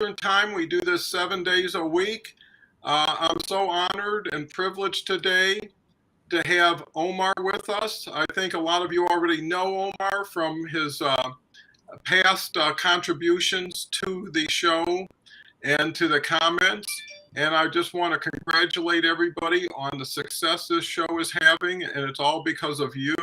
Eastern Time. We do this 7 days a week. I'm so honored and privileged today to have Omar with us. I think a lot of you already know Omar from his past contributions to the show and to the comments. And I just want to congratulate everybody on the success this show is having, and it's all because of you.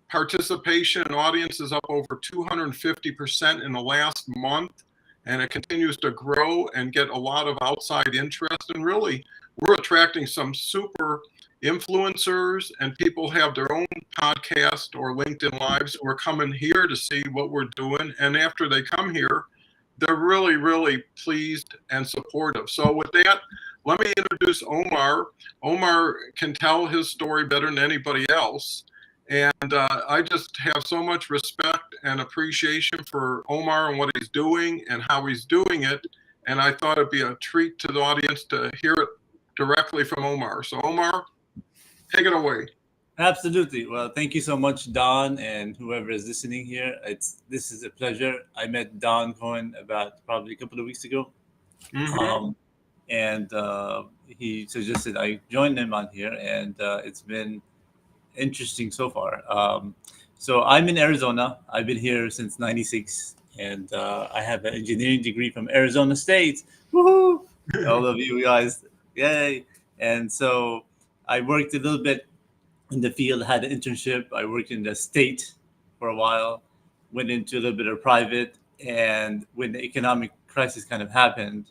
Participation and audience is up over 250% in the last month, and it continues to grow and get a lot of outside interest. And really, we're attracting some super influencers, and people have their own podcast or LinkedIn Lives who are coming here to see what we're doing. And after they come here, they're really, really pleased and supportive. So with that, let me introduce Omar. Omar can tell his story better than anybody else. And I just have so much respect and appreciation for Omar and what he's doing and how he's doing it. And I thought it'd be a treat to the audience to hear it directly from Omar. So Omar, take it away. Absolutely. Well, thank you so much, Don, and whoever is listening here. This is a pleasure. I met Don Cohen about probably a couple of weeks ago, and he suggested I join him on here, and it's been interesting so far. So I'm in Arizona. I've been here since '96, and I have an engineering degree from Arizona State. Woohoo! All of you guys, yay! And so I worked a little bit in the field, had an internship. I worked in the state for a while, went into a little bit of private, and when the economic crisis kind of happened,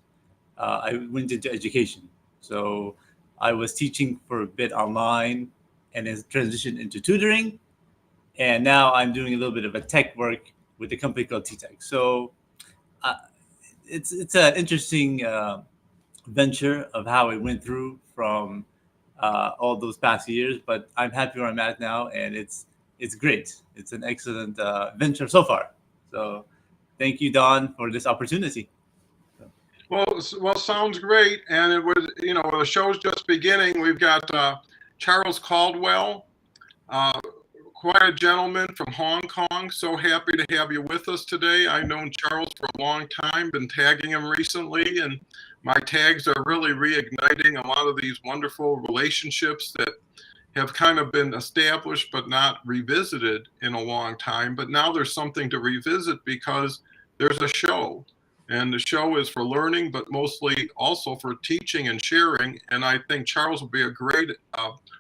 I went into education. So I was teaching for a bit online, and then transitioned into tutoring, and now I'm doing a little bit of a tech work with a company called T-Tech. So it's an interesting venture of how it went through from all those past years, but I'm happy where I'm at now, and it's great. It's an excellent venture so far. So thank you, Don, for this opportunity. Well, sounds great. And it was, the show's just beginning. We've got Charles Caldwell, quite a gentleman from Hong Kong. So happy to have you with us today. I've known Charles for a long time, been tagging him recently, and my tags are really reigniting a lot of these wonderful relationships that have kind of been established but not revisited in a long time. But now there's something to revisit because there's a show. And the show is for learning, but mostly also for teaching and sharing. And I think Charles will be a great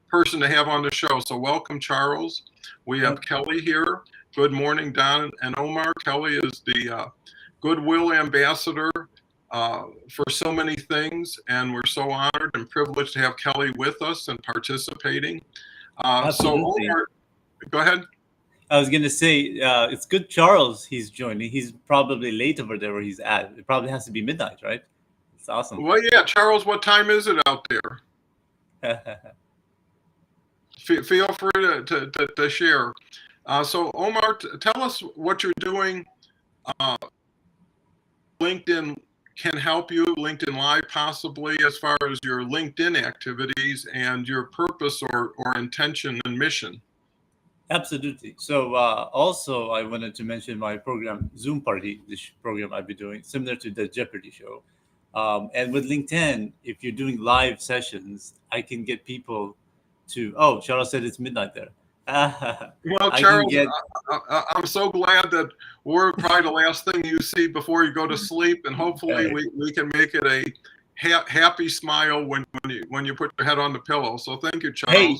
person to have on the show. So welcome, Charles. We have Kelly here. Good morning, Don and Omar. Kelly is the Goodwill Ambassador for so many things. And we're so honored and privileged to have Kelly with us and participating. So Omar, go ahead. I was going to say, it's good Charles he's joining. He's probably late over there where he's at. It probably has to be midnight, right? It's awesome. Well, yeah, Charles, what time is it out there? Feel free to share. So, Omar, tell us what you're doing. LinkedIn can help you, LinkedIn Live possibly, as far as your LinkedIn activities and your purpose or intention and mission. Absolutely. So also, I wanted to mention my program, Zoom Party, this program I've been doing, similar to the Jeopardy show. And with LinkedIn, if you're doing live sessions, I can get people to, Charles said it's midnight there. Well, Charles, I'm so glad that we're probably the last thing you see before you go to sleep. And hopefully we can make it a happy smile when you put your head on the pillow. So thank you, Charles. Hey,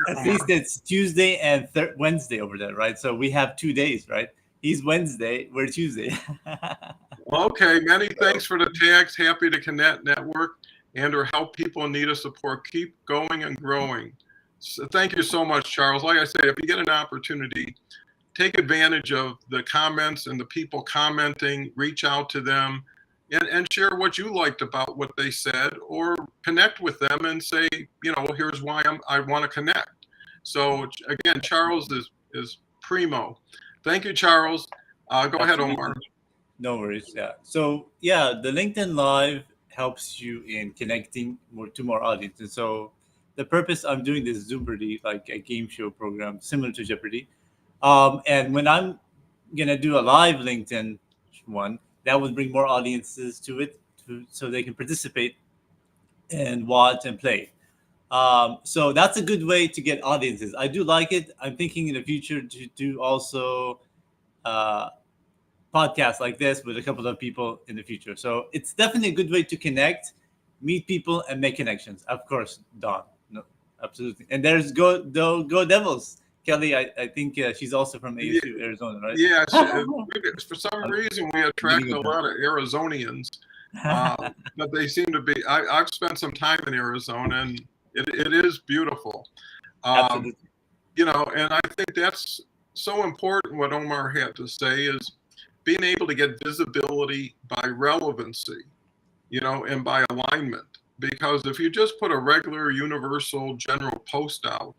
at least it's Tuesday and Wednesday over there, right? So we have 2 days, right? He's Wednesday, we're Tuesday. Okay, many thanks for the tags. Happy to connect, network, and or help people in need of support. Keep going and growing. So thank you so much, Charles. Like I say, if you get an opportunity, take advantage of the comments and the people commenting, reach out to them, and share what you liked about what they said, or connect with them and say, here's why I want to connect. So again, Charles is primo. Thank you, Charles. Go ahead, Omar. No worries. Yeah. So yeah, the LinkedIn Live helps you in connecting to more audience. And so the purpose I'm doing this Zoom Party, like a game show program similar to Jeopardy. And when I'm gonna do a live LinkedIn one, that would bring more audiences to it, so they can participate and watch and play. So that's a good way to get audiences. I do like it. I'm thinking in the future to do also uh, podcasts like this with a couple of people in the future. So it's definitely a good way to connect, meet people, and make connections. Of course, Dawn. No, absolutely. And there's Go Devils. Kelly, I think she's also from Yeah, ASU, Arizona, right? yeah. For some I'm reason, we beginning attract a with lot of Arizonians, uh, but they seem to be. I've spent some time in Arizona, and it is beautiful. Um, Absolutely. and I think that's so important. What Omar had to say is being able to get visibility by relevancy, and by alignment. Because if you just put a regular universal general post out,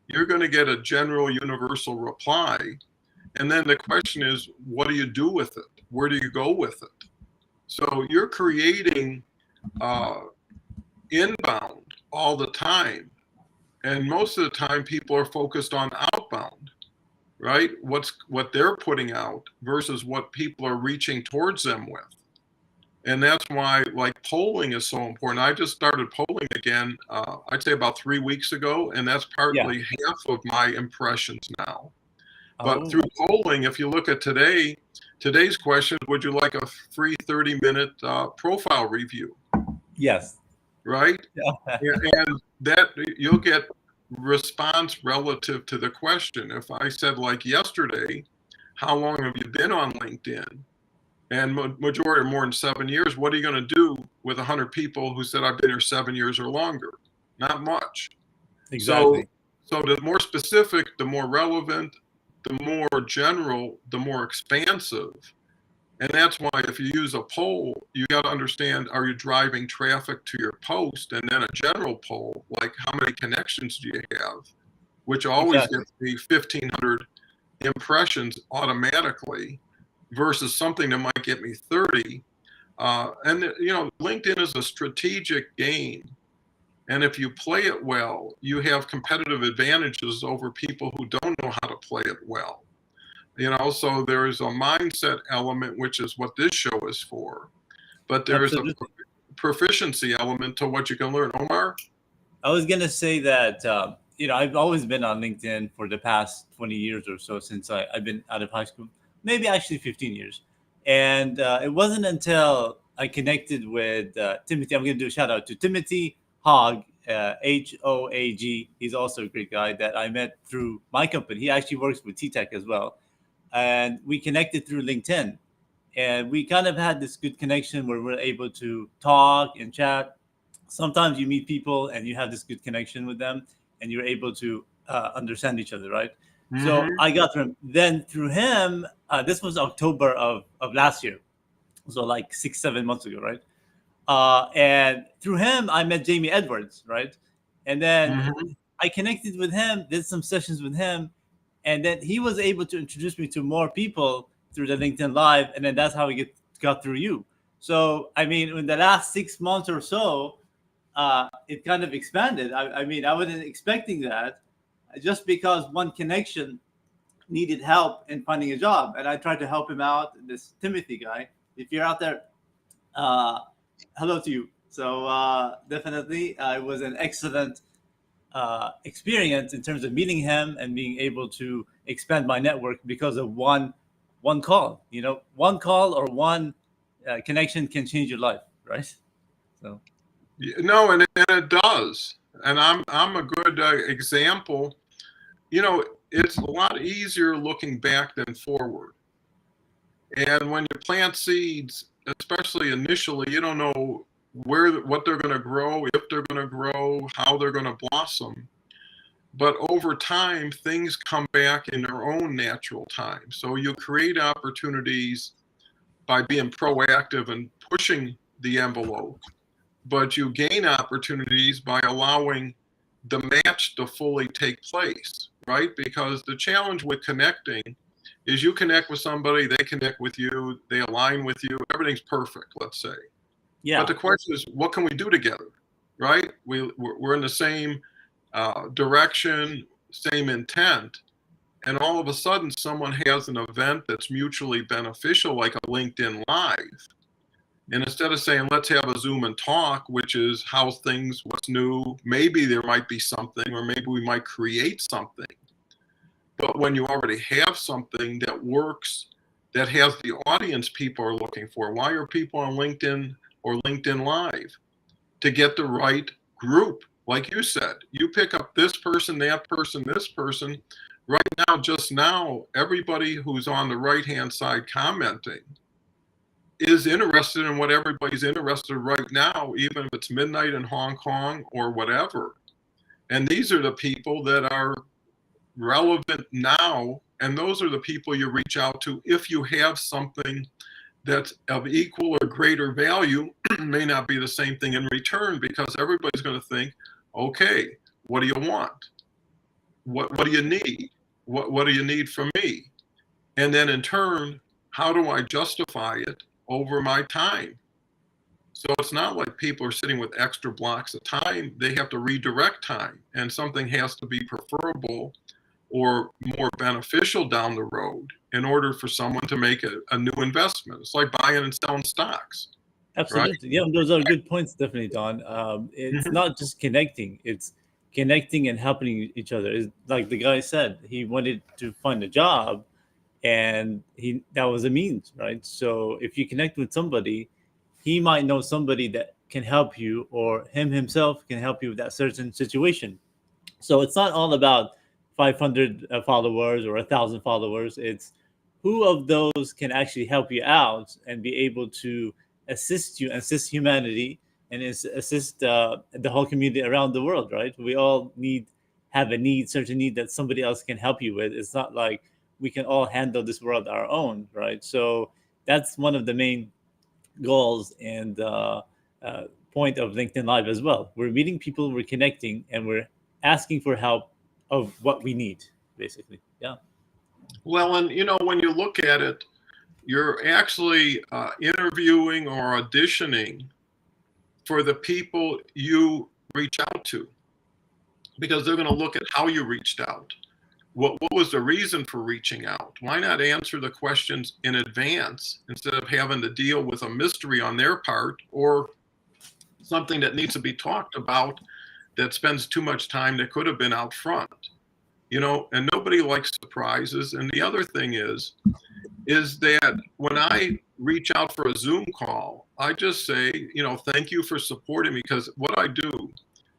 you're going to get a general universal reply. And then the question is, what do you do with it? Where do you go with it? So you're creating uh, inbound all the time. And most of the time, people are focused on outbound, right? What they're putting out versus what people are reaching towards them with. And that's why, like, polling is so important. I just started polling again, I'd say about 3 weeks ago, and that's Yeah. partly half of my impressions now. But Oh, through polling, if you look at today's question, would you like a free 30-minute profile review, yes. right? Yeah. And that you'll get response relative to the question. If I said, like, yesterday, how long have you been on LinkedIn? And majority are more than 7 years. What are you going to do with 100 people who said I've been here 7 years or longer? Not much. So, Exactly. so the more specific, the more relevant, the more general, the more expansive. And that's why if you use a poll, you got to understand, are you driving traffic to your post? And then a general poll, like how many connections do you have, which always Exactly. gets me 1,500 impressions automatically versus something that might get me 30. And LinkedIn is a strategic game. And if you play it well, you have competitive advantages over people who don't know how to play it well. So there is a mindset element, which is what this show is for. But there is a Absolutely. proficiency element to what you can learn. Omar? I was gonna say that I've always been on LinkedIn for the past 20 years or so since I've been out of high school, maybe actually 15 years, and it wasn't until I connected with Timothy. I'm gonna do a shout out to Timothy Hogg, Hoag. He's also a great guy that I met through my company. He actually works with T Tech as well, and we connected through LinkedIn, and we kind of had this good connection where we're able to talk and chat. Sometimes you meet people and you have this good connection with them and you're able to understand each other, right? So Mm-hmm. I got through him. Then through him, this was October of last year, so like 6 7 months ago, right? And through him I met Jamie Edwards, right? And then Mm-hmm. I connected with him, did some sessions with him, and then he was able to introduce me to more people through the LinkedIn Live, and then that's how we got through you. So I mean, in the last 6 months or so, it kind of expanded. I mean, I wasn't expecting that, just because one connection needed help in finding a job, and I tried to help him out. This Timothy guy, if you're out there, uh, hello to you. So definitely, it was an excellent experience in terms of meeting him and being able to expand my network because of one call. One call or one connection can change your life, right? So No, and it does. And I'm a good example. It's a lot easier looking back than forward. And when you plant seeds, especially initially, you don't know what they're going to grow, if they're going to grow, how they're going to blossom. But over time, things come back in their own natural time. So you create opportunities by being proactive and pushing the envelope, but you gain opportunities by allowing the match to fully take place, right? Because the challenge with connecting is you connect with somebody, they connect with you, they align with you, everything's perfect, let's say. But yeah, the question is, what can we do together, right? We're in the same direction, same intent. and all of a sudden someone has an event that's mutually beneficial, like a LinkedIn Live. And instead of saying, let's have a Zoom and talk, which is how's things, what's new, maybe there might be something, or maybe we might create something. But when you already have something that works, that has the audience people are looking for, why are people on LinkedIn or LinkedIn Live? To get the right group. Like you said, you pick up this person, that person, this person. Right now, just now, everybody who's on the right-hand side commenting is interested in what everybody's interested in right now, even if it's midnight in Hong Kong or whatever. And these are the people that are relevant now, and those are the people you reach out to if you have something that's of equal or greater value. May not be the same thing in return, because everybody's going to think, okay, what do you want? What do you need? What do you need from me? And then in turn, how do I justify it over my time? So it's not like people are sitting with extra blocks of time. They have to redirect time, and something has to be preferable or more beneficial down the road in order for someone to make a new investment. It's like buying and selling stocks. Absolutely. Right? Yeah, those are good points, definitely, Don. It's not just connecting, it's connecting and helping each other. It's like the guy said, he wanted to find a job, and that was a means, right? So if you connect with somebody, he might know somebody that can help you, or him himself can help you with that certain situation. So it's not all about 500 followers or 1,000 followers. It's who of those can actually help you out and be able to assist you, assist humanity, and assist the whole community around the world, right? We all have a need, certain need that somebody else can help you with. It's not like we can all handle this world our own, right? So that's one of the main goals and point of LinkedIn Live as well. We're meeting people, we're connecting, and we're asking for help of what we need, basically. Yeah. Well, and when you look at it, you're actually interviewing or auditioning for the people you reach out to, because they're going to look at how you reached out. What was the reason for reaching out? Why not answer the questions in advance instead of having to deal with a mystery on their part, or something that needs to be talked about that spends too much time that could have been out front? And nobody likes surprises. And the other thing is that when I reach out for a Zoom call, I just say, thank you for supporting me, because what I do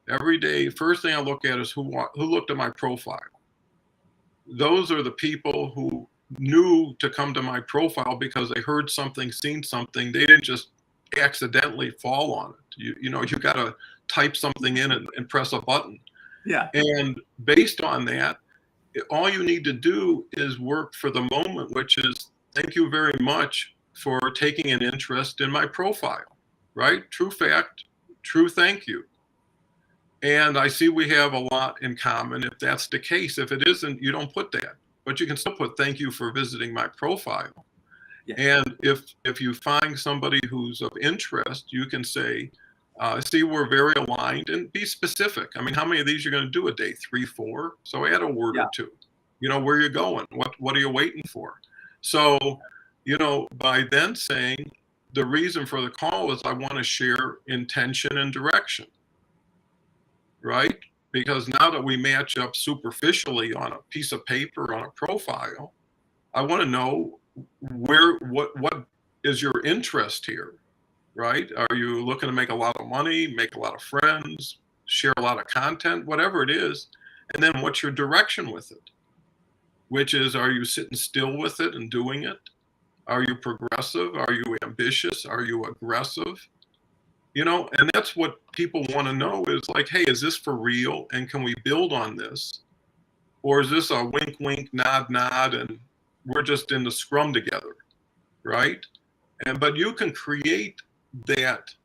every day, first thing I look at is who looked at my profile. Those are the people who knew to come to my profile because they heard something, seen something. They didn't just accidentally fall on it. You got to type something in and press a button. Yeah. And based on that, all you need to do is work for the moment, which is thank you very much for taking an interest in my profile, right? True fact, true thank you. And I see we have a lot in common. If that's the case, if it isn't, you don't put that, but you can still put thank you for visiting my profile. Yeah. And if you find somebody who's of interest, you can say, see, we're very aligned, and be specific. I mean, how many of these you're going to do a day? 3, 4? So add a word or two. Where you're going. What are you waiting for? So, by then saying the reason for the call is I want to share intention and direction, right? Because now that we match up superficially on a piece of paper, on a profile, I want to know what is your interest here, right? Are you looking to make a lot of money, make a lot of friends, share a lot of content, whatever it is? And then what's your direction with it? Which is, are you sitting still with it and doing it? Are you progressive? Are you ambitious? Are you aggressive? And that's what people want to know is like, hey, is this for real? And can we build on this? Or is this a wink, wink, nod, nod, and we're just in the scrum together, right? But you can create that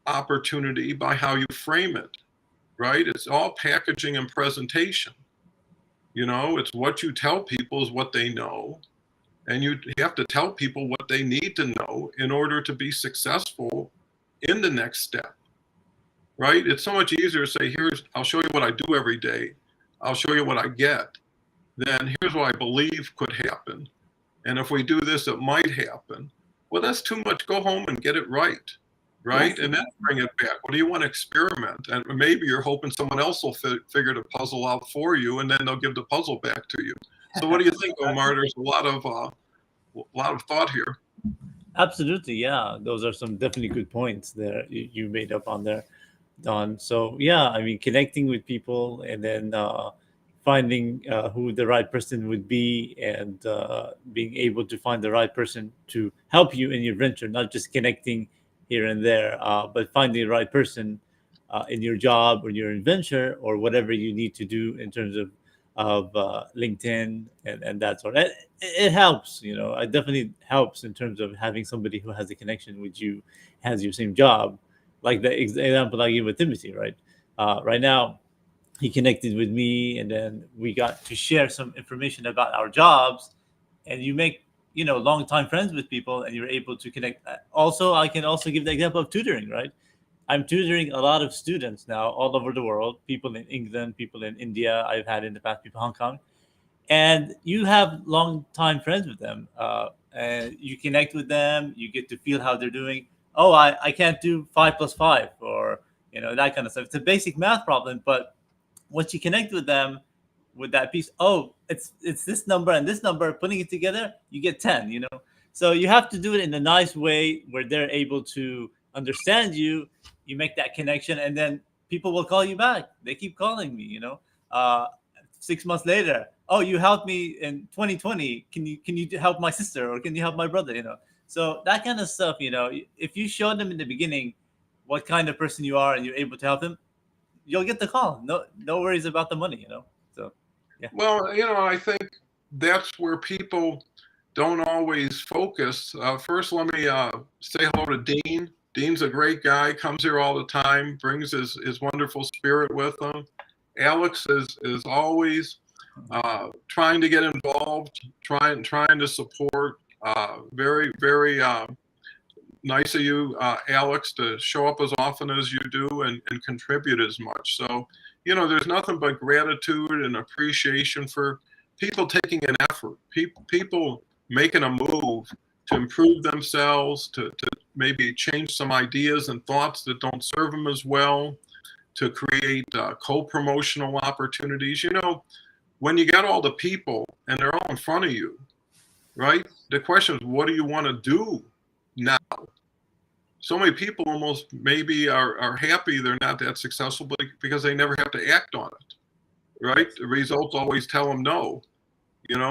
opportunity by how you frame it, right? It's all packaging and presentation. It's what you tell people is what they know. And you have to tell people what they need to know in order to be successful in the next step, right? It's so much easier to say, I'll show you what I do every day. I'll show you what I get, then here's what I believe could happen. And if we do this, it might happen. Well, that's too much. Go home and get it right. Right. Yes. And then bring it back. What do you want to experiment? And maybe you're hoping someone else will figure the puzzle out for you, and then they'll give the puzzle back to you. So what do you think, Omar? There's a lot of thought here. Absolutely, yeah. Those are some definitely good points there you made up on there, Don. So yeah, I mean, connecting with people and then finding who the right person would be, and being able to find the right person to help you in your venture, not just connecting here and there, but finding the right person in your job or your venture or whatever you need to do in terms of LinkedIn and that sort. It helps, you know. It definitely helps in terms of having somebody who has a connection with you, has your same job, like the example I gave with Timothy, right? Right now, he connected with me, and then we got to share some information about our jobs, and you make long time friends with people, and you're able to connect. Also, I can also give the example of tutoring, right? I'm tutoring a lot of students now all over the world, people in England, people in India, I've had in the past, people in Hong Kong. And you have long time friends with them. And you connect with them, you get to feel how they're doing. Oh, I can't do 5 plus 5, or that kind of stuff. It's a basic math problem, but once you connect with them with that piece, oh, it's this number and this number, putting it together, you get 10. So you have to do it in a nice way where they're able to understand you. You make that connection, and then people will call you back. They keep calling me. Uh, 6 months later, oh, you helped me in 2020. Can you help my sister, or can you help my brother? So that kind of stuff. If you show them in the beginning what kind of person you are and you're able to help them, you'll get the call. No worries about the money. So yeah. Well, I think that's where people don't always focus. First, let me say hello to Dean. Dean's a great guy, comes here all the time, brings his wonderful spirit with him. Alex is always trying to get involved, trying to support. Very, very nice of you, Alex, to show up as often as you do and contribute as much. So, there's nothing but gratitude and appreciation for people taking an effort, people making a move to improve themselves, to maybe change some ideas and thoughts that don't serve them as well, to create co-promotional opportunities. When you got all the people and they're all in front of you, right? The question is, what do you want to do now? So many people almost maybe are happy they're not that successful because they never have to act on it, right? The results always tell them no,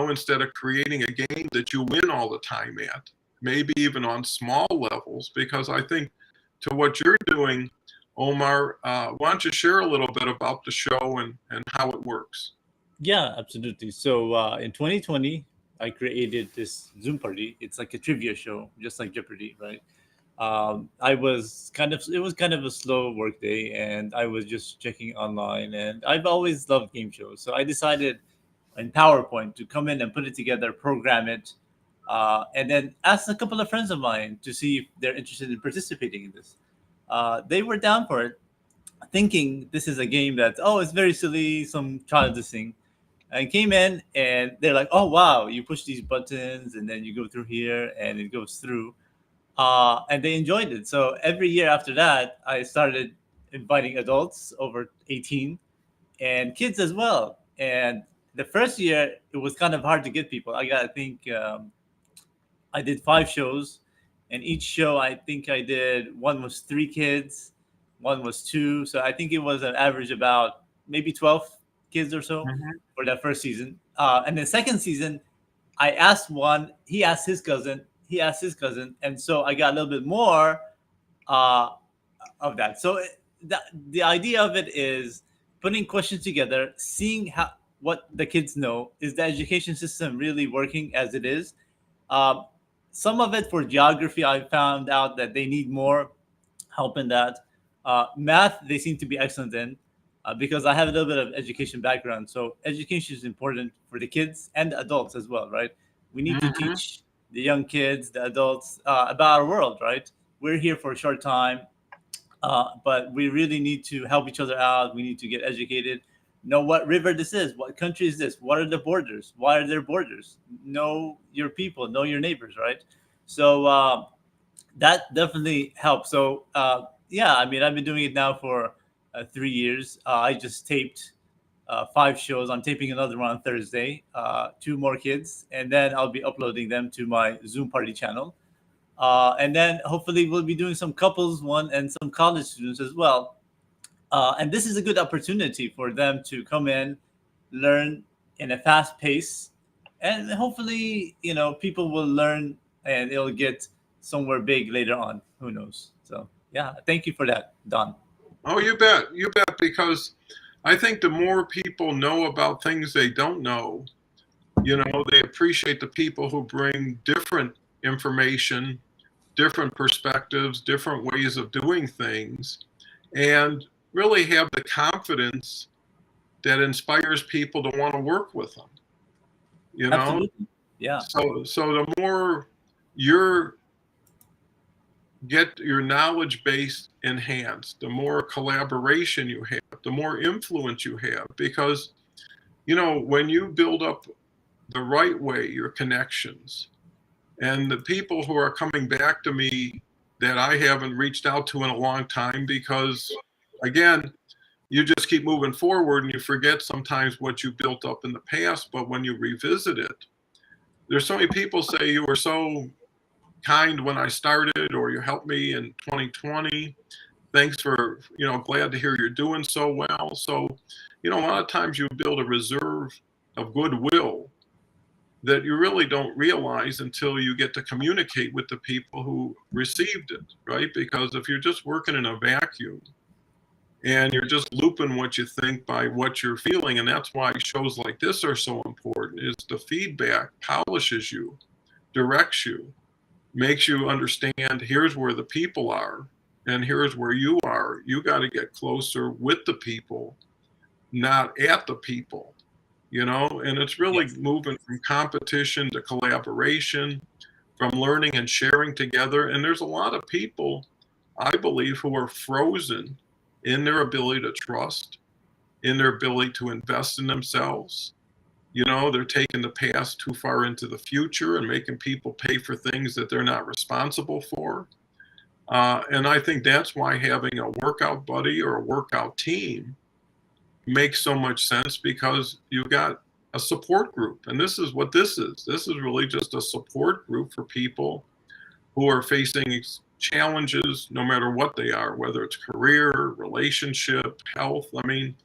instead of creating a game that you win all the time at, maybe even on small levels. Because I think to what you're doing, Omar, why don't you share a little bit about the show and how it works? Yeah, absolutely. So in 2020, I created this Zoom party. It's like a trivia show, just like Jeopardy, right? It was kind of a slow work day, and I was just checking online, and I've always loved game shows. So I decided in PowerPoint to come in and put it together, program it, and then ask a couple of friends of mine to see if they're interested in participating in this. They were down for it, thinking this is a game that, oh, it's very silly, some childish thing. I came in and they're like, oh, wow, you push these buttons and then you go through here and it goes through. And they enjoyed it. So every year after that, I started inviting adults over 18 and kids as well. And the first year, it was kind of hard to get people. I think I did 5 shows, and each show I think I did, one was 3 kids, one was 2. So I think it was an average about maybe 12 kids or so Mhm. for that first season. And the second season, I asked one, he asked his cousin, and so I got a little bit more uh, of that. So the idea of it is putting questions together, seeing what the kids know. Is the education system really working as it is? Um, some of it for geography, I found out that they need more help in that. Math, they seem to be excellent in, because I have a little bit of education background. So education is important for the kids and the adults as well, right? We need to Mhm. teach the young kids, the adults, about our world, right? We're here for a short time, but we really need to help each other out. We need to get educated. know what river this is, what country is this, what are the borders, why are there borders, know your people, know your neighbors, right? So that definitely helps. So yeah, I mean, I've been doing it now for 3 years. I just taped 5 shows. I'm taping another one on Thursday, 2 more kids, and then I'll be uploading them to my Zoom party channel. And then hopefully we'll be doing some couples one and some college students as well. And this is a good opportunity for them to come in, learn in a fast pace, and hopefully, people will learn and it'll get somewhere big later on. Who knows? So yeah, thank you for that, Don. Oh, you bet, because I think the more people know about things they don't know, they appreciate the people who bring different information, different perspectives, different ways of doing things, and really have the confidence that inspires people to want to work with them. Absolutely. Yeah. So the more you get your knowledge base enhanced, the more collaboration you have, the more influence you have, because when you build up the right way your connections, and the people who are coming back to me that I haven't reached out to in a long time, because again, you just keep moving forward and you forget sometimes what you built up in the past. But when you revisit it, there's so many people say you were so kind when I started, or you helped me in 2020. Thanks for, glad to hear you're doing so well. So, a lot of times you build a reserve of goodwill that you really don't realize until you get to communicate with the people who received it, right? Because if you're just working in a vacuum and you're just looping what you think by what you're feeling, and that's why shows like this are so important, is the feedback polishes you, directs you, makes you understand here's where the people are and here's where you are. You got to get closer with the people, not at the people. And it's really Yes. moving from competition to collaboration, from learning and sharing together. And there's a lot of people, I believe, who are frozen in their ability to trust, in their ability to invest in themselves. They're taking the past too far into the future and making people pay for things that they're not responsible for. And I think that's why having a workout buddy or a workout team makes so much sense, because you've got a support group. And this is what this is. This is really just a support group for people who are facing challenges, no matter what they are, whether it's career, relationship, health. I mean,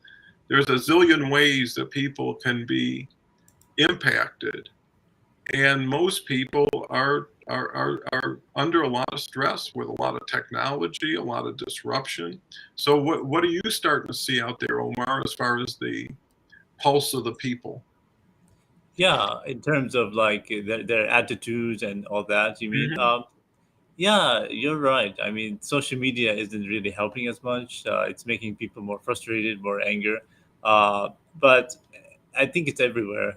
there's a zillion ways that people can be impacted. And most people are under a lot of stress with a lot of technology, a lot of disruption. So what are you starting to see out there, Omar, as far as the pulse of the people? Yeah, in terms of like their attitudes and all that, you mean? Mhm. Yeah, you're right. I mean, social media isn't really helping as much. It's making people more frustrated, more anger. But I think it's everywhere.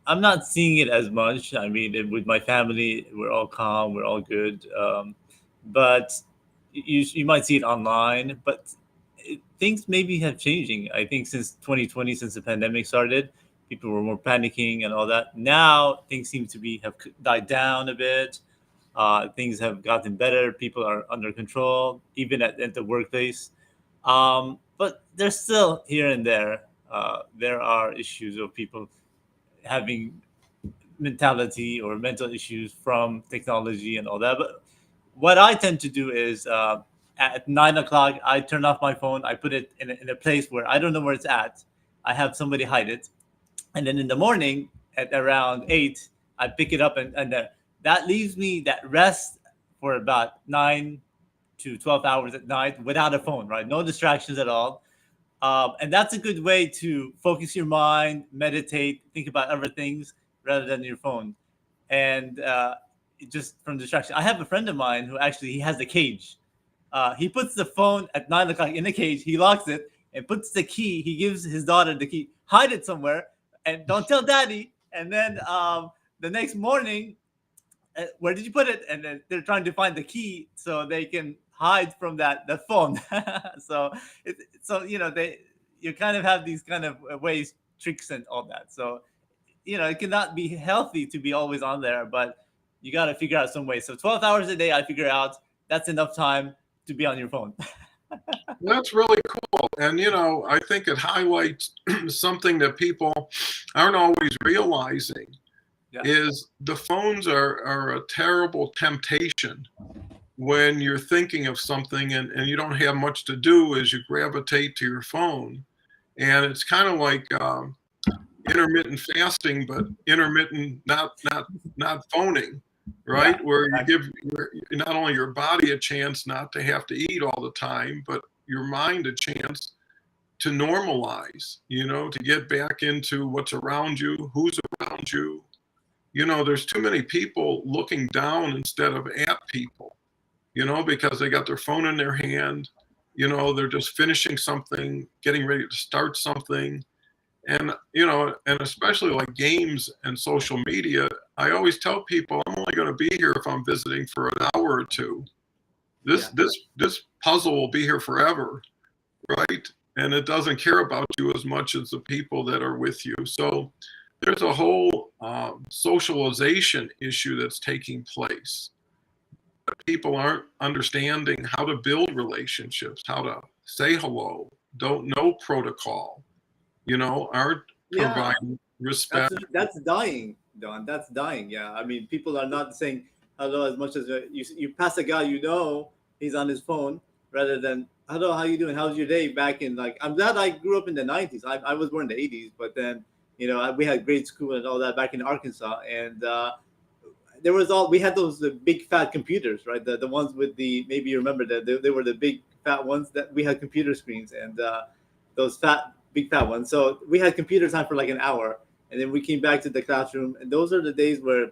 I'm not seeing it as much. I mean, with my family, we're all calm, we're all good. But you might see it online, but things maybe have changing. I think since 2020, since the pandemic started, people were more panicking and all that. Now things seem to be have died down a bit. Things have gotten better. People are under control, even at the workplace. But there's still here and there. There are issues of people having mentality or mental issues from technology and all that. But what I tend to do is at 9 o'clock, I turn off my phone. I put it in a place where I don't know where it's at. I have somebody hide it. And then in the morning at around 8, I pick it up and that leaves me that rest for about 9 to 12 hours at night without a phone, right? No distractions at all. And that's a good way to focus your mind, meditate, think about other things rather than your phone. And just from distraction. I have a friend of mine who actually he has a cage. He puts the phone at 9 o'clock in the cage. He locks it and puts the key. He gives his daughter the key. Hide it somewhere and don't tell daddy. And then the next morning, where did you put it? And then they're trying to find the key so they can hide from that phone. So so they you kind of have these kind of ways, tricks, and all that. So, it cannot be healthy to be always on there, but you got to figure out some way. So 12 hours a day, I figure out that's enough time to be on your phone. That's really cool. And, I think it highlights something that people aren't always realizing is the phones are a terrible temptation when you're thinking of something and you don't have much to do as you gravitate to your phone. And it's kind of like intermittent fasting, but intermittent, not phoning, right? Where you give not only your body a chance not to have to eat all the time, but your mind a chance to normalize, to get back into what's around you, who's around you. There's too many people looking down instead of at people, because they got their phone in their hand, they're just finishing something, getting ready to start something. And, and especially like games and social media, I always tell people I'm only going to be here if I'm visiting for an hour or two. This puzzle will be here forever, right? And it doesn't care about you as much as the people that are with you. So there's a whole socialization issue that's taking place. People aren't understanding how to build relationships, how to say hello, don't know protocol, aren't providing respect. That's dying, Don. That's dying. Yeah. I mean, people are not saying hello as much as you pass a guy, he's on his phone rather than, hello, how you doing? How's your day? Back in I'm glad I grew up in the 90s. I was born in the 80s, but then, we had grade school and all that back in Arkansas. And we had those big fat computers, right? The ones with maybe you remember that they were the big fat ones that we had computer screens and those big fat ones. So we had computer time for like an hour. And then we came back to the classroom. And those are the days where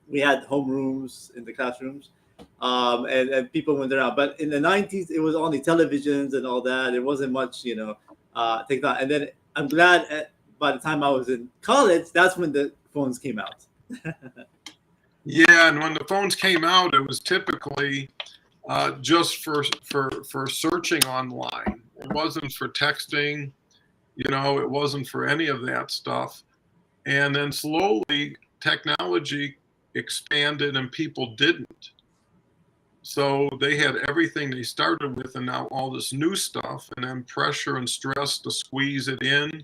we had homerooms in the classrooms. And people went around. But in the 90s, it was only televisions and all that. There wasn't much, technology. And then I'm glad by the time I was in college, that's when the phones came out. Yeah, and when the phones came out, it was typically just for searching online. It wasn't for texting, it wasn't for any of that stuff. And then slowly technology expanded and people didn't. So they had everything they started with and now all this new stuff and then pressure and stress to squeeze it in.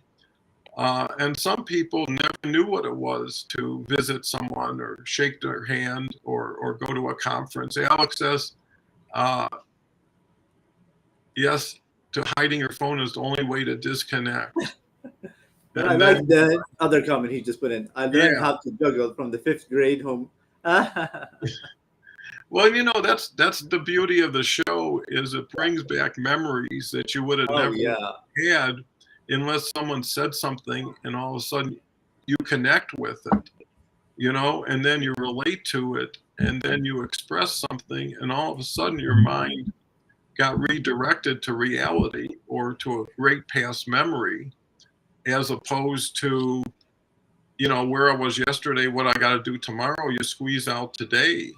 And some people never knew what it was to visit someone or shake their hand or go to a conference. Alex says, yes, to hiding your phone is the only way to disconnect. And I like the other comment he just put in. I learned how to juggle from the 5th grade home. Well, that's the beauty of the show is it brings back memories that you would have never had unless someone said something and all of a sudden you connect with it, and then you relate to it and then you express something and all of a sudden your mind got redirected to reality or to a great past memory as opposed to, where I was yesterday, what I got to do tomorrow, you squeeze out today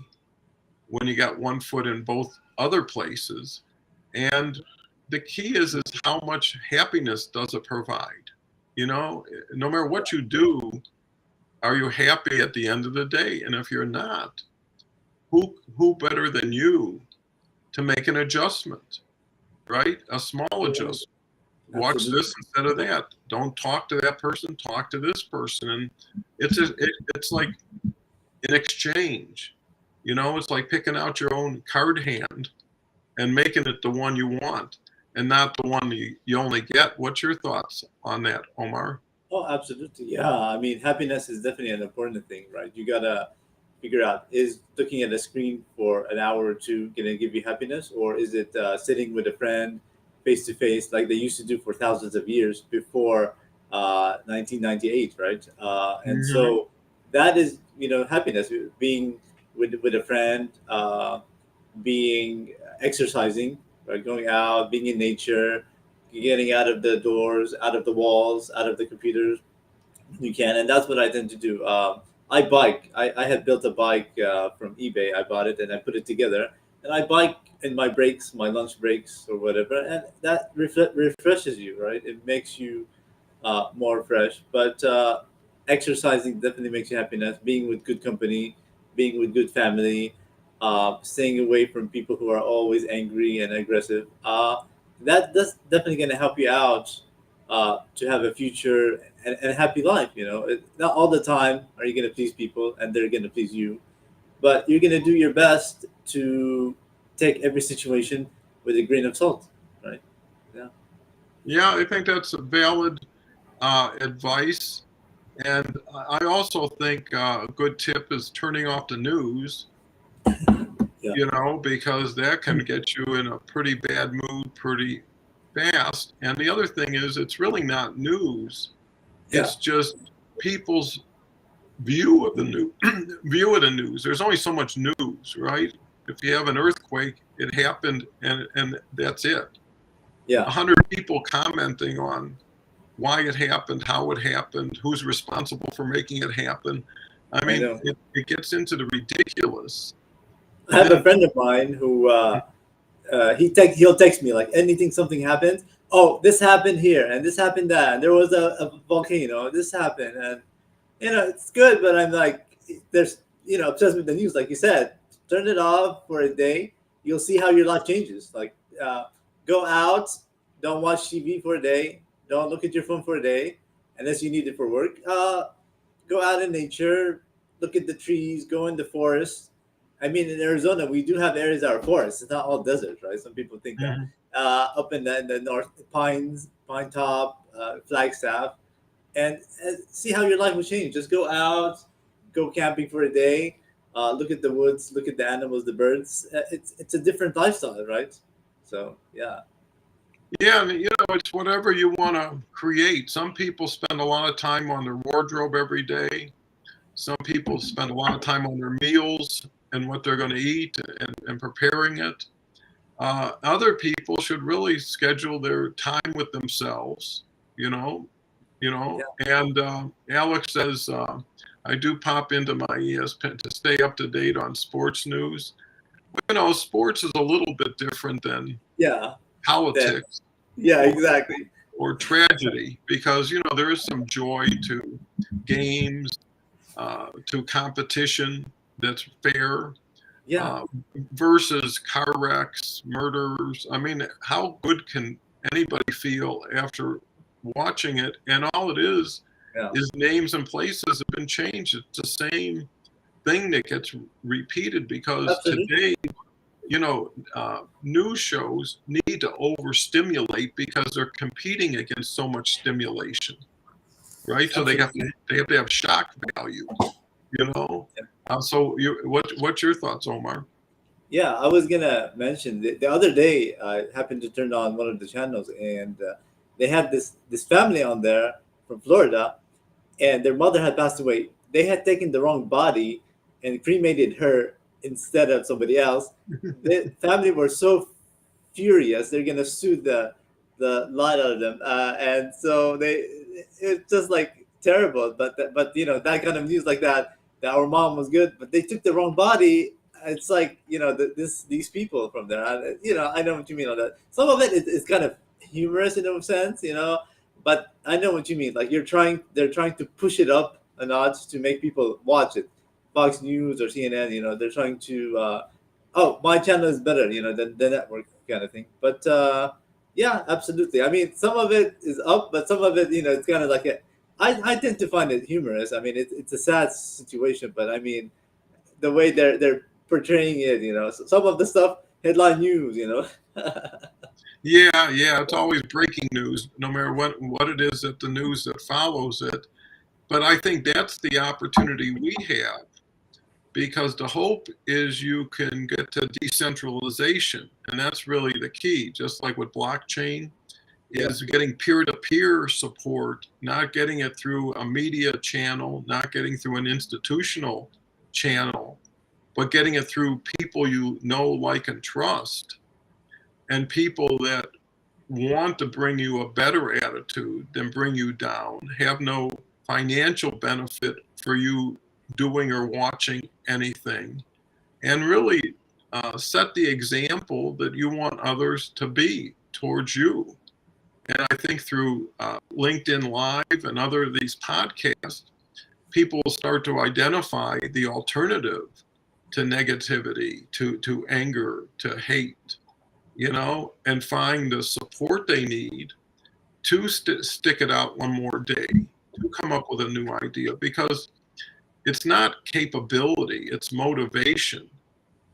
when you got one foot in both other places. And the key is how much happiness does it provide? No matter what you do, are you happy at the end of the day? And if you're not, who better than you to make an adjustment, right? A small adjustment. Watch this instead of that. Don't talk to that person, talk to this person. And it's like an exchange. It's like picking out your own card hand and making it the one you want and not the one you only get. What's your thoughts on that, Omar? Oh, absolutely. Yeah. I mean, happiness is definitely an important thing, right? You got to figure out, is looking at a screen for an hour or two going to give you happiness? Or is it sitting with a friend face to face like they used to do for thousands of years before 1998, right? And so that is, happiness, being with a friend, exercising, right? Going out, being in nature, getting out of the doors, out of the walls, out of the computers. You can, and that's what I tend to do. I bike. I had built a bike from eBay. I bought it and I put it together, and I bike in my breaks, my lunch breaks or whatever, and that refreshes you, right? It makes you more fresh. But exercising definitely makes you happiness. Being with good company, being with good family, staying away from people who are always angry and aggressive. That's definitely going to help you out to have a future and a happy life. Not all the time are you going to please people, and they're going to please you, but you're going to do your best to take every situation with a grain of salt, right? Yeah. Yeah, I think that's a valid advice. And I also think a good tip is turning off the news, Yeah. because that can get you in a pretty bad mood pretty fast. And the other thing is, it's really not news. Yeah. It's just people's view of the news. View of the news. There's only so much news, right? If you have an earthquake, it happened, and that's it. Yeah. 100 people commenting on why it happened, how it happened, who's responsible for making it happen. I I mean, know. it gets into the ridiculous. I And have a then, friend of mine who he'll text me like anything something happens. Oh, this happened here and this happened that. And there was a volcano. This happened, and it's good. But I'm like, there's obsessed with the news, like you said. Turn it off for a day. You'll see how your life changes. Like, go out, don't watch TV for a day, don't look at your phone for a day, unless you need it for work. Go out in nature, look at the trees, go in the forest. I mean, in Arizona, we do have areas that are forests. It's not all desert, right? Some people think that. Mhm. Up in the north, pines, pine top, Flagstaff, and see how your life will change. Just go out, go camping for a day, look at the woods, look at the animals, the birds. It's a different lifestyle, right? So yeah, Yeah, and it's whatever you want to create. Some people spend a lot of time on their wardrobe every day. Some people spend a lot of time on their meals and what they're going to eat and preparing it. Other people should really schedule their time with themselves, you know, yeah, And Alex says, I do pop into my ESPN to stay up to date on sports news. Sports is a little bit different than yeah. Then politics yeah, or, exactly. or tragedy because, there is some joy to games, to competition that's fair. Yeah, uh, versus car wrecks, murders. I mean, how good can anybody feel after watching it? And all it yeah, is names and places have been changed. It's the same thing that gets repeated because absolutely. today, news shows need to overstimulate because they're competing against so much stimulation, right? So Absolutely. they have to have shock value, you know. Yeah. What's your thoughts, Omar? Yeah, I was gonna mention the other day I happened to turn on one of the channels, and they had this family on there from Florida, and their mother had passed away. They had taken the wrong body and cremated her instead of somebody else. The family were so furious they're gonna sue the lot out of them, and so it's just like terrible. But that kind of news like that our mom was good, but they took the wrong body. It's like these people from there. I know what you mean on that. Some of it is kind of humorous in a sense, but I know what you mean. Like they're trying to push it up a notch to make people watch it. Fox News or CNN, they're trying to. Oh, my channel is better, than the network kind of thing. But yeah, absolutely. I mean, some of it is up, but some of it, it's kind of like I tend to find it humorous. I mean, it's a sad situation, but I mean, the way they're portraying it, some of the stuff headline news, Yeah, it's always breaking news, no matter what it is that the news that follows it. But I think that's the opportunity we have because the hope is you can get to decentralization, and that's really the key. Just like with blockchain, Yeah, is getting peer-to-peer support, not getting it through a media channel, not getting through an institutional channel, but getting it through people you know, like, and trust, and people that want to bring you a better attitude than bring you down, have no financial benefit for you doing or watching anything, and really set the example that you want others to be towards you. And I think through LinkedIn Live and other of these podcasts, people will start to identify the alternative to negativity, to anger, to hate, and find the support they need to stick it out one more day, to come up with a new idea, because it's not capability, it's motivation,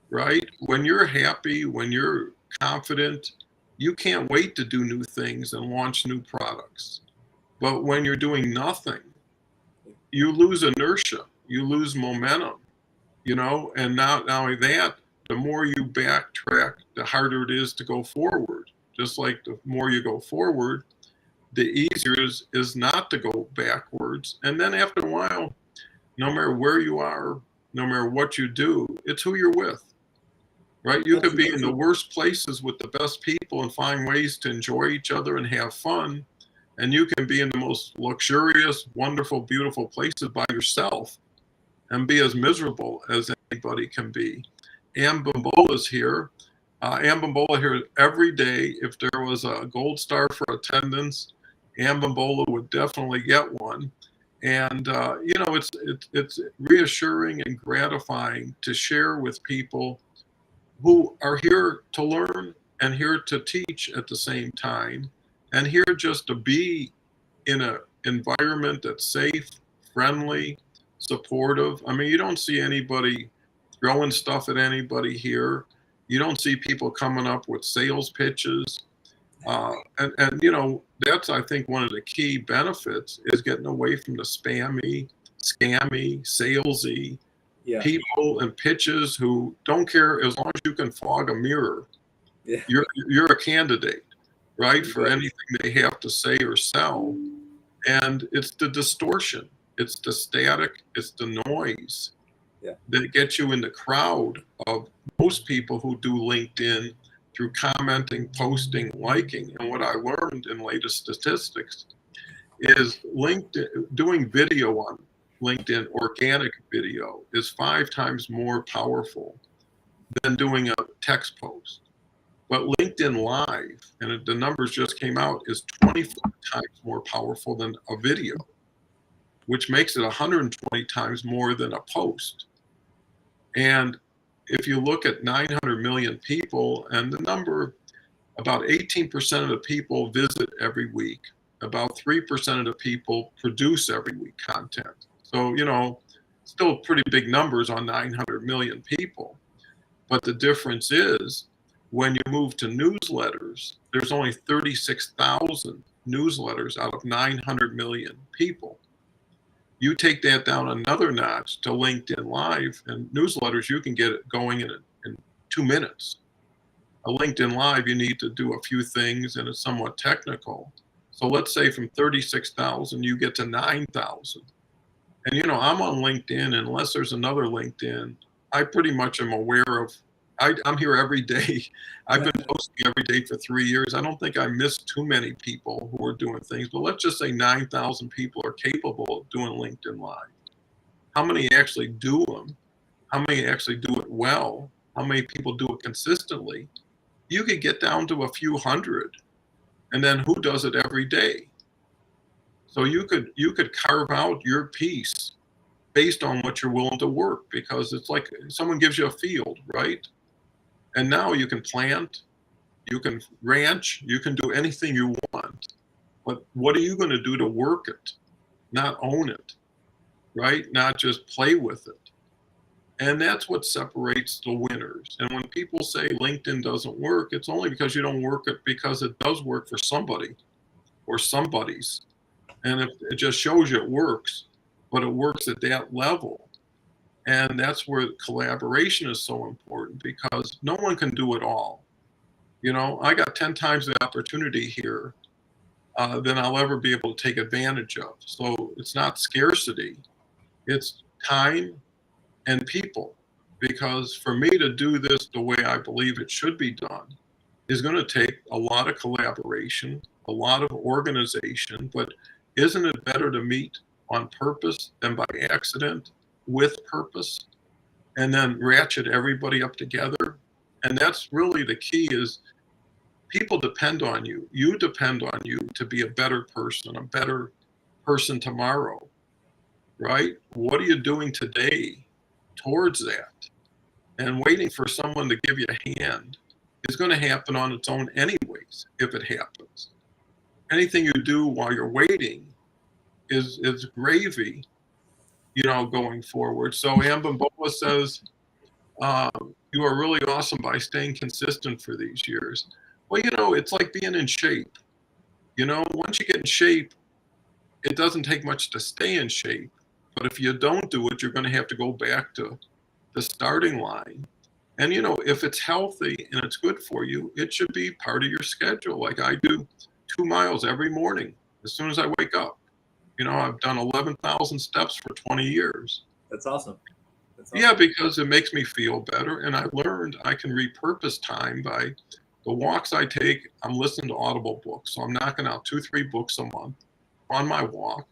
right? When you're happy, when you're confident, you can't wait to do new things and launch new products. But when you're doing nothing, you lose inertia, you lose momentum, and not only that, the more you backtrack, the harder it is to go forward. Just like the more you go forward, the easier it is not to go backwards. And then after a while, no matter where you are, no matter what you do, it's who you're with, right? You could be in the worst places with the best people and find ways to enjoy each other and have fun. And you can be in the most luxurious, wonderful, beautiful places by yourself and be as miserable as anybody can be. Ambambola's here. Ambambola here every day. If there was a gold star for attendance, Ambambola would definitely get one. And it's reassuring and gratifying to share with people who are here to learn and here to teach at the same time, and here just to be in an environment that's safe, friendly, supportive. I mean, you don't see anybody throwing stuff at anybody here. You don't see people coming up with sales pitches. And that's, I think, one of the key benefits is getting away from the spammy, scammy, salesy people and pitches who don't care as long as you can fog a mirror. Yeah. You're a candidate, right, for anything they have to say or sell. And it's the distortion, it's the static, it's the noise that gets you in the crowd of most people who do LinkedIn through commenting, posting, liking. And what I learned in latest statistics is LinkedIn, doing video on LinkedIn, organic video, is 5 times more powerful than doing a text post. But LinkedIn Live, and the numbers just came out, is 25 times more powerful than a video, which makes it 120 times more than a post. And if you look at 900 million people, and the number, about 18% of the people visit every week, about 3% of the people produce every week content. So, still pretty big numbers on 900 million people. But the difference is, when you move to newsletters, there's only 36,000 newsletters out of 900 million people. You take that down another notch to LinkedIn Live, and newsletters, you can get it going in 2 minutes. A LinkedIn Live, you need to do a few things, and it's somewhat technical. So let's say from 36,000, you get to 9,000. And, I'm on LinkedIn, unless there's another LinkedIn, I pretty much am aware of, I'm here every day. I've been posting every day for 3 years. I don't think I missed too many people who are doing things, but let's just say 9,000 people are capable of doing LinkedIn Live. How many actually do them? How many actually do it well? How many people do it consistently? You could get down to a few hundred, and then who does it every day? So you could carve out your piece based on what you're willing to work, because it's like someone gives you a field, right? And now you can plant, you can ranch, you can do anything you want. But what are you going to do to work it, not own it, right? Not just play with it. And that's what separates the winners. And when people say LinkedIn doesn't work, it's only because you don't work it because it does work for somebody or somebody's. And if it just shows you it works, but it works at that level. And that's where collaboration is so important, because no one can do it all. I got 10 times the opportunity here than I'll ever be able to take advantage of. So it's not scarcity, it's time and people. Because for me to do this the way I believe it should be done is going to take a lot of collaboration, a lot of organization. But isn't it better to meet on purpose than by accident with purpose, and then ratchet everybody up together And that's really the key is people depend on you. You depend on you to be a better person tomorrow, right? What are you doing today towards that? And waiting for someone to give you a hand is going to happen on its own anyways, if it happens. Anything you do while you're waiting is gravy, going forward. So Ambimbola says, you are really awesome by staying consistent for these years. Well, it's like being in shape. Once you get in shape, it doesn't take much to stay in shape. But if you don't do it, you're going to have to go back to the starting line. And, if it's healthy and it's good for you, it should be part of your schedule. Like I do 2 miles every morning as soon as I wake up. I've done 11,000 steps for 20 years. That's awesome. Yeah, because it makes me feel better. And I learned I can repurpose time by the walks I take. I'm listening to Audible books. So I'm knocking out 2-3 books a month on my walk.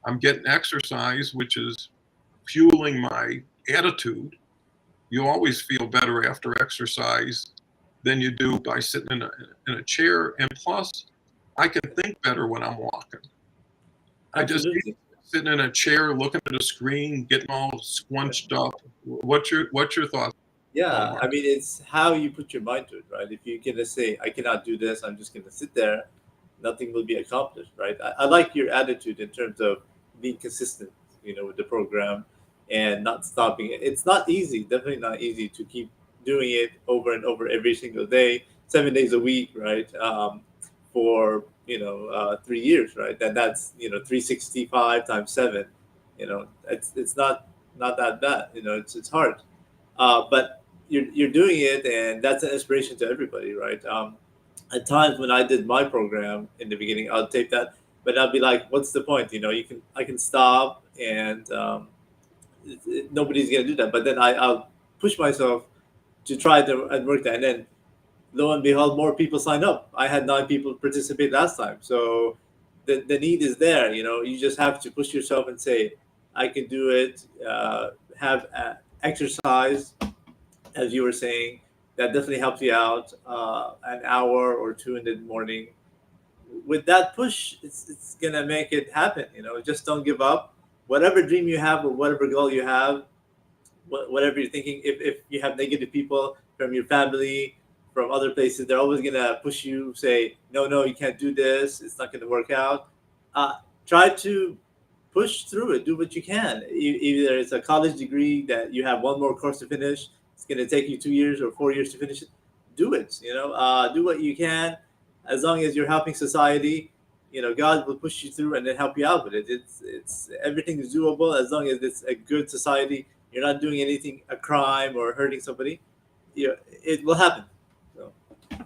I'm getting exercise, which is fueling my attitude. You always feel better after exercise than you do by sitting in a chair. And plus, I can think better when I'm walking. Absolutely. I just sitting in a chair, looking at a screen, getting all squunched up. What's your thoughts? Yeah, Omar? I mean, it's how you put your mind to it, right? If you can say, I cannot do this, I'm just going to sit there, nothing will be accomplished, right? I like your attitude in terms of being consistent, with the program and not stopping it. It's not easy, definitely not easy to keep doing it over and over every single day, 7 days a week, right? For 3 years, right? And that's 365 times seven. It's not that bad. It's hard, but you're doing it, and that's an inspiration to everybody, right? At times when I did my program in the beginning, I'll take that, but I'll be like, "What's the point?" I can stop, and nobody's gonna do that. But then I'll push myself to try to and work that, and then lo and behold, more people sign up. I had 9 people participate last time, so the need is there. You just have to push yourself and say, "I can do it." Have exercise, as you were saying, that definitely helps you out. An hour or two in the morning. With that push, it's gonna make it happen. Just don't give up. Whatever dream you have or whatever goal you have, whatever you're thinking, if you have negative people from your family, from other places, they're always gonna push you, say, no, you can't do this. It's not gonna work out. Try to push through it. Do what you can. Either it's a college degree that you have one more course to finish. It's gonna take you 2 years or 4 years to finish it. Do it. Do what you can. As long as you're helping society, God will push you through and then help you out with it. It's everything is doable as long as it's a good society. You're not doing anything, a crime or hurting somebody. It will happen. So.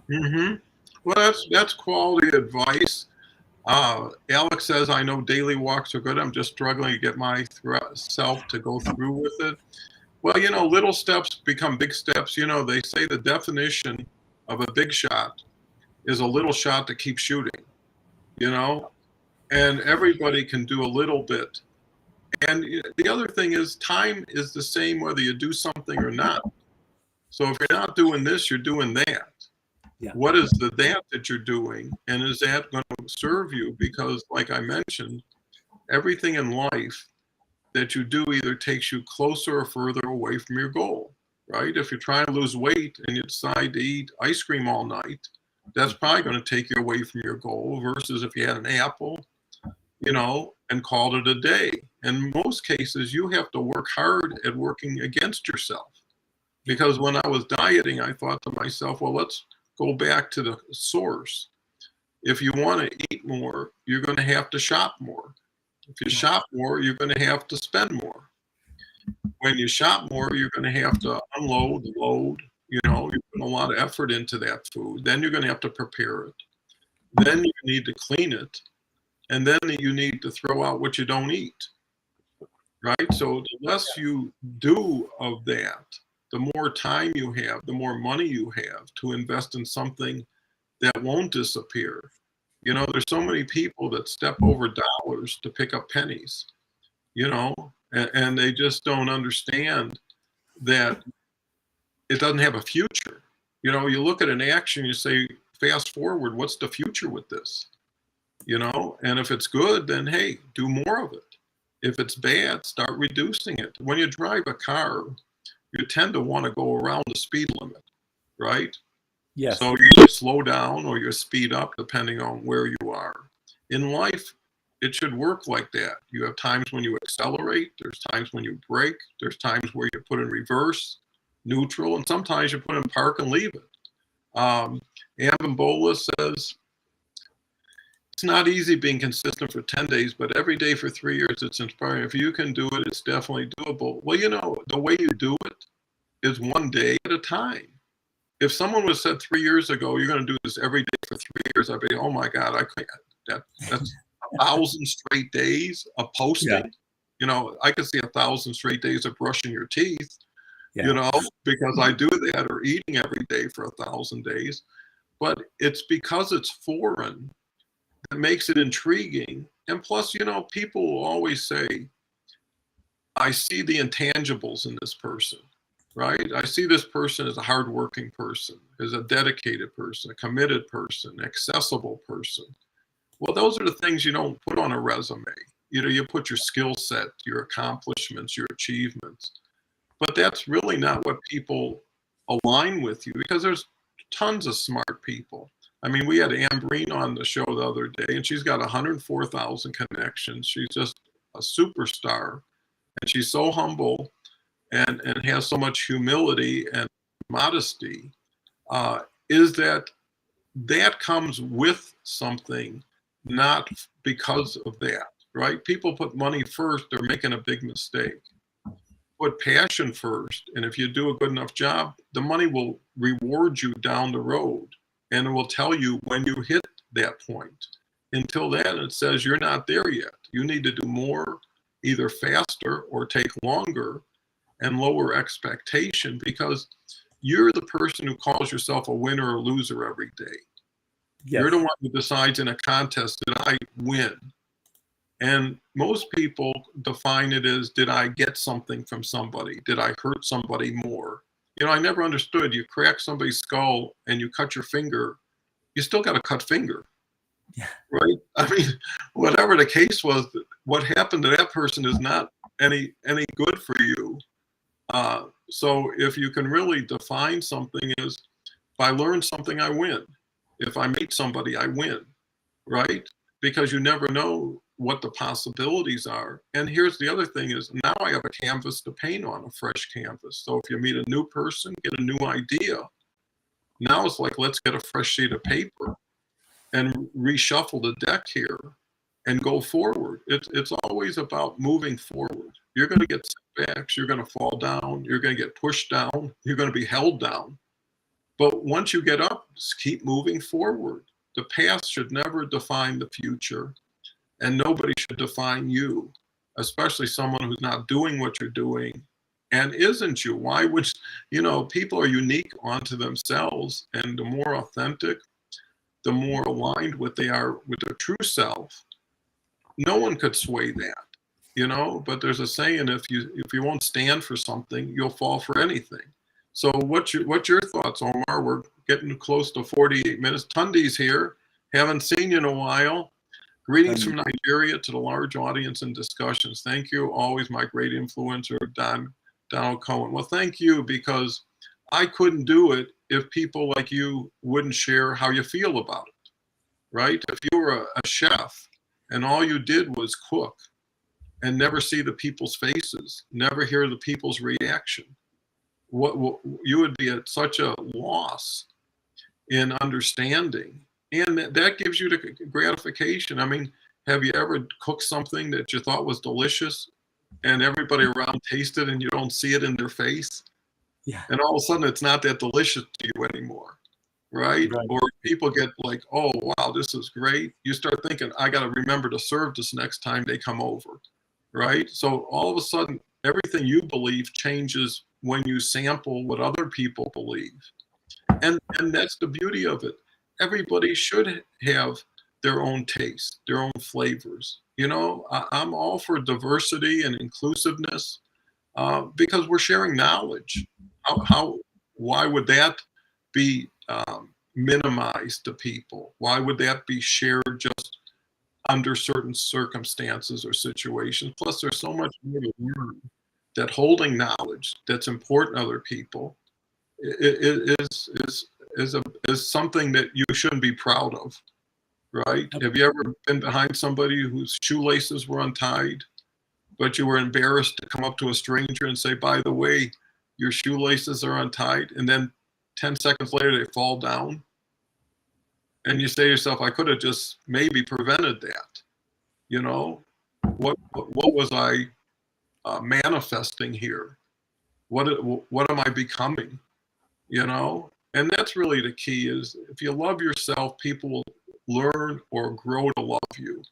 Mm-hmm. Well, that's quality advice. Alex says, I know daily walks are good. I'm just struggling to get myself to go through with it. Well, little steps become big steps. They say the definition of a big shot is a little shot to keep shooting, and everybody can do a little bit. And the other thing is time is the same whether you do something or not. So if you're not doing this, you're doing that. Yeah. What is that you're doing? And is that going to serve you? Because like I mentioned, everything in life that you do either takes you closer or further away from your goal, right? If you're trying to lose weight and you decide to eat ice cream all night, that's probably going to take you away from your goal versus if you had an apple, and called it a day. In most cases, you have to work hard at working against yourself. Because when I was dieting, I thought to myself, well, let's go back to the source. If you want to eat more, you're going to have to shop more. If you shop more, you're going to have to spend more. When you shop more, you're going to have to unload, load, you put a lot of effort into that food. Then you're going to have to prepare it. Then you need to clean it. And then you need to throw out what you don't eat, right? So the less you do of that, the more time you have, the more money you have to invest in something that won't disappear. There's so many people that step over dollars to pick up pennies, and they just don't understand that it doesn't have a future. You know, you look at an action, you say, fast forward, what's the future with this? You know, and if it's good, then hey, do more of it. If it's bad, start reducing it. When you drive a car, you tend to want to go around the speed limit, right? Yes. So you either slow down or you speed up depending on where you are. In life, it should work like that. You have times when you accelerate, there's times when you brake, there's times where you put in reverse, neutral, and sometimes you put in park and leave it. Abimbola says, it's not easy being consistent for 10 days, but every day for 3 years, it's inspiring. If you can do it, it's definitely doable. Well, you know, the way you do it is one day at a time. If someone was said 3 years ago, you're going to do this every day for 3 years, I'd be, oh my God, I can't. That's 1,000 straight days of posting. Yeah. You know, I could see 1,000 straight days of brushing your teeth, Yeah. you know, because I do that, or eating every day for 1,000 days. But it's because it's foreign that makes it intriguing. And plus, you know, people always say, I see the intangibles in this person, right? I see this person as a hardworking person, as a dedicated person, a committed person, accessible person. Well, those are the things you don't put on a resume. You know, you put your skill set, your accomplishments, your achievements. But that's really not what people align with you, because there's tons of smart people. I mean, we had Ambreen on the show the other day, and she's got 104,000 connections. She's just a superstar, and she's so humble and has so much humility and modesty. Is that comes with something, not because of that, right? People put money first, they're making a big mistake. Put passion first, and if you do a good enough job, the money will reward you down the road, and it will tell you when you hit that point. Until then, it says you're not there yet. You need to do more, either faster or take longer, and lower expectation, because you're the person who calls yourself a winner or loser every day. Yes. You're the one who decides in a contest, did I win? And most people define it as, did I get something from somebody? Did I hurt somebody more? You know, I never understood, you crack somebody's skull and you cut your finger, you still got a cut finger. Yeah. Right? I mean, whatever the case was, what happened to that person is not any good for you. So if you can really define something as, if I learn something, I win. If I meet somebody, I win, right? Because you never know what the possibilities are. And here's the other thing is, now I have a canvas to paint on, a fresh canvas. So if you meet a new person, get a new idea. Now it's like, let's get a fresh sheet of paper and reshuffle the deck here and go forward. It's always about moving forward. You're going to get setbacks, you're going to fall down, you're going to get pushed down, you're going to be held down. But once you get up, just keep moving forward. The past should never define the future, and nobody should define you, especially someone who's not doing what you're doing and isn't you. Why would, you know, people are unique onto themselves, and the more authentic, the more aligned with they are with their true self. No one could sway that, you know, but there's a saying, if you won't stand for something, you'll fall for anything. So what's your thoughts, Omar? We're getting close to 48 minutes. Tunde's here. Haven't seen you in a while. Greetings from Nigeria to the large audience and discussions. Thank you. Always my great influencer, Donald Cohen. Well, thank you, because I couldn't do it if people like you wouldn't share how you feel about it, right? If you were a chef and all you did was cook and never see the people's faces, never hear the people's reaction, you would be at such a loss in understanding, and that gives you the gratification. I mean, have you ever cooked something that you thought was delicious and everybody around tasted and you don't see it in their face? Yeah. And all of a sudden it's not that delicious to you anymore, right? Or people get like, oh wow, this is great. You start thinking, I got to remember to serve this next time they come over, right? So all of a sudden everything you believe changes when you sample what other people believe. And that's the beauty of it. Everybody should have their own taste, their own flavors. You know, I'm all for diversity and inclusiveness, because we're sharing knowledge. Why would that be minimized to people? Why would that be shared just under certain circumstances or situations? Plus, there's so much more to learn, that holding knowledge that's important to other people is something that you shouldn't be proud of, right? Have you ever been behind somebody whose shoelaces were untied, but you were embarrassed to come up to a stranger and say, by the way, your shoelaces are untied, and then 10 seconds later they fall down? And you say to yourself, I could have just maybe prevented that. You know, what was I manifesting here? What am I becoming? You know, and that's really the key, is if you love yourself, people will learn or grow to love you,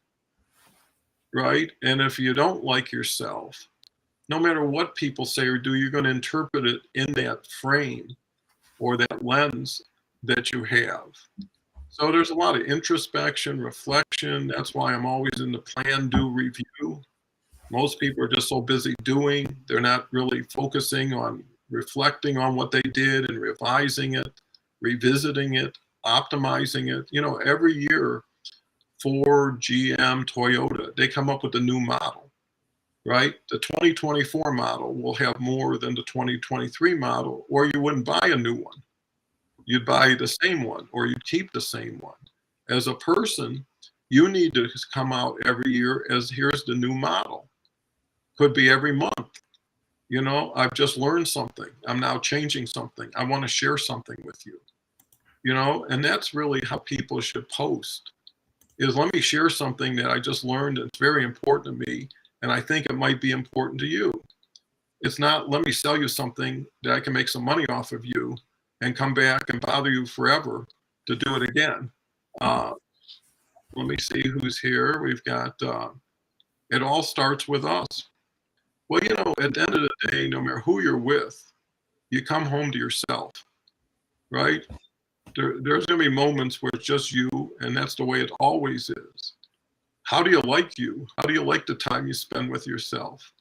right? And if you don't like yourself, no matter what people say or do, you're going to interpret it in that frame or that lens that you have. So there's a lot of introspection, reflection. That's why I'm always in the plan, do, review. Most people are just so busy doing, they're not really focusing on reflecting on what they did and revising it, revisiting it, optimizing it. You know, every year, Ford, GM, Toyota, they come up with a new model, right? The 2024 model will have more than the 2023 model, or you wouldn't buy a new one. You'd buy the same one, or you'd keep the same one. As a person, you need to come out every year as, here's the new model. Could be every month. You know, I've just learned something. I'm now changing something. I want to share something with you. You know, and that's really how people should post, is let me share something that I just learned that's very important to me, and I think it might be important to you. It's not, let me sell you something that I can make some money off of you and come back and bother you forever to do it again. Let me see who's here. We've got, it all starts with us. Well, you know, at the end of the day, no matter who you're with, you come home to yourself, right? There's going to be moments where it's just you, and that's the way it always is. How do you like you? How do you like the time you spend with yourself?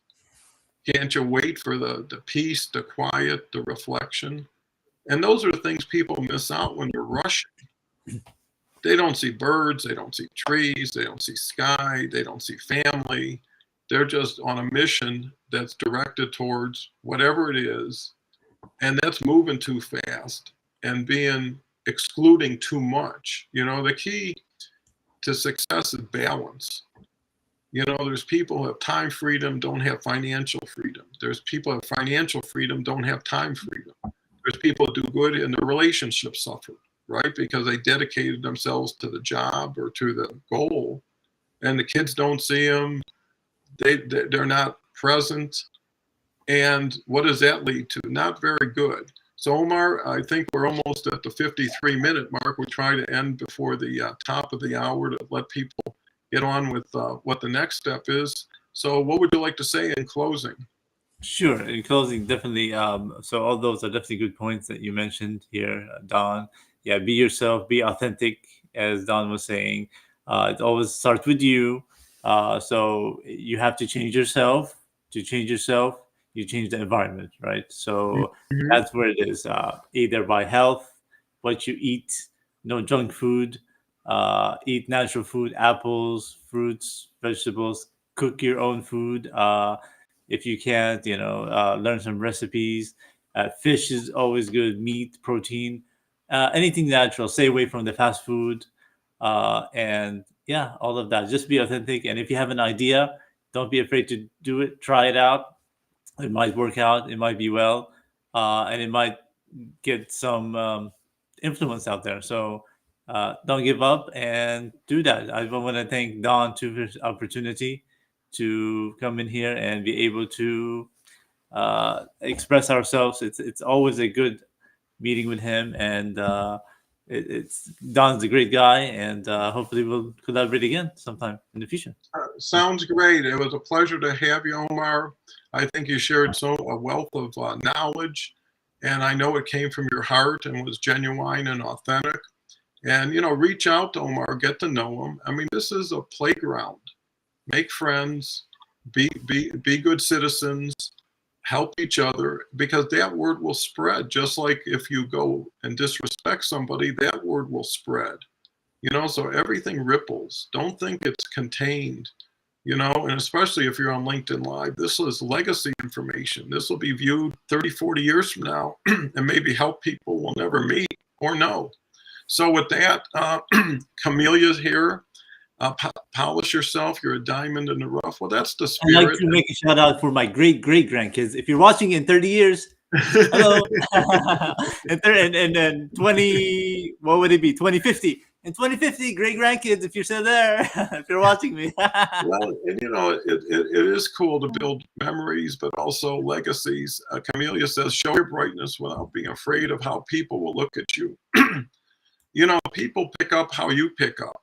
Can't you wait for the peace, the quiet, the reflection? And those are the things people miss out when they're rushing. They don't see birds, they don't see trees, they don't see sky, they don't see family. They're just on a mission that's directed towards whatever it is, and that's moving too fast and excluding too much. You know, the key to success is balance. You know, there's people who have time freedom, don't have financial freedom. There's people who have financial freedom, don't have time freedom. There's people who do good and their relationships suffer, right? Because they dedicated themselves to the job or to the goal, and the kids don't see them. They're not present. And what does that lead to? Not very good. So Omar, I think we're almost at the 53-minute mark. We try to end before the top of the hour to let people get on with what the next step is. So what would you like to say in closing? Sure. In closing, definitely. So all those are definitely good points that you mentioned here, Don. Yeah, be yourself, be authentic, as Don was saying. It always starts with you. So you have to change yourself. To change yourself, you change the environment, right? So that's where it is. Either by health, what you eat, no junk food, eat natural food, apples, fruits, vegetables, cook your own food. If you can't, learn some recipes. Fish is always good, meat, protein, anything natural. Stay away from the fast food. And yeah, all of that. Just be authentic. And if you have an idea, don't be afraid to do it. Try it out. It might work out. It might be well. And it might get some influence out there. So don't give up and do that. I want to thank Don for his opportunity to come in here and be able to express ourselves. It's always a good meeting with him, and it's Don's a great guy, and hopefully we'll collaborate again sometime in the future. Sounds great. It was a pleasure to have you, Omar. I think you shared a wealth of knowledge, and I know it came from your heart and was genuine and authentic. And, you know, reach out to Omar, get to know him. I mean, this is a playground. Make friends, be good citizens, help each other, because that word will spread. Just like if you go and disrespect somebody, that word will spread. So everything ripples. Don't think it's contained. And especially if you're on LinkedIn Live, this is legacy information. This will be viewed 30, 40 years from now and maybe help people we'll never meet or know. So with that, Camelia's here. Polish yourself. You're a diamond in the rough. Well, that's the spirit. I'd like to make a shout out for my great grandkids. If you're watching in 30 years, hello. and then 20, what would it be? 2050. In 2050, great grandkids, if you're still there, if you're watching me. Well, and it is cool to build memories, but also legacies. Camellia says, show your brightness without being afraid of how people will look at you. People pick up how you pick up.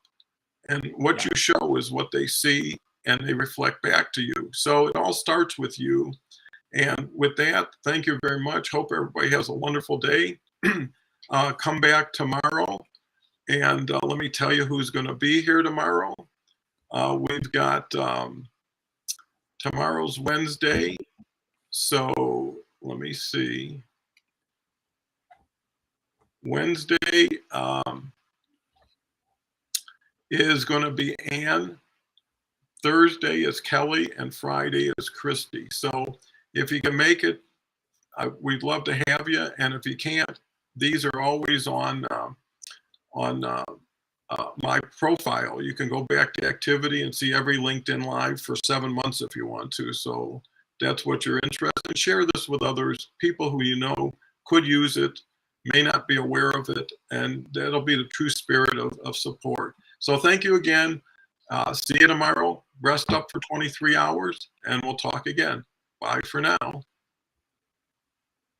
And what you show is what they see, and they reflect back to you. So it all starts with you. And with that, thank you very much. Hope everybody has a wonderful day. Come back tomorrow. And let me tell you who's going to be here tomorrow. We've got tomorrow's Wednesday. So let me see. Wednesday is going to be Ann. Thursday is Kelly, and Friday is Christy. So if you can make it, we'd love to have you. And if you can't, these are always on my profile. You can go back to activity and see every LinkedIn Live for 7 months if you want to. So that's what you're interested in. Share this with others, people who could use it, may not be aware of it, and that'll be the true spirit of support. So thank you again. See you tomorrow. Rest up for 23 hours, and we'll talk again. Bye for now.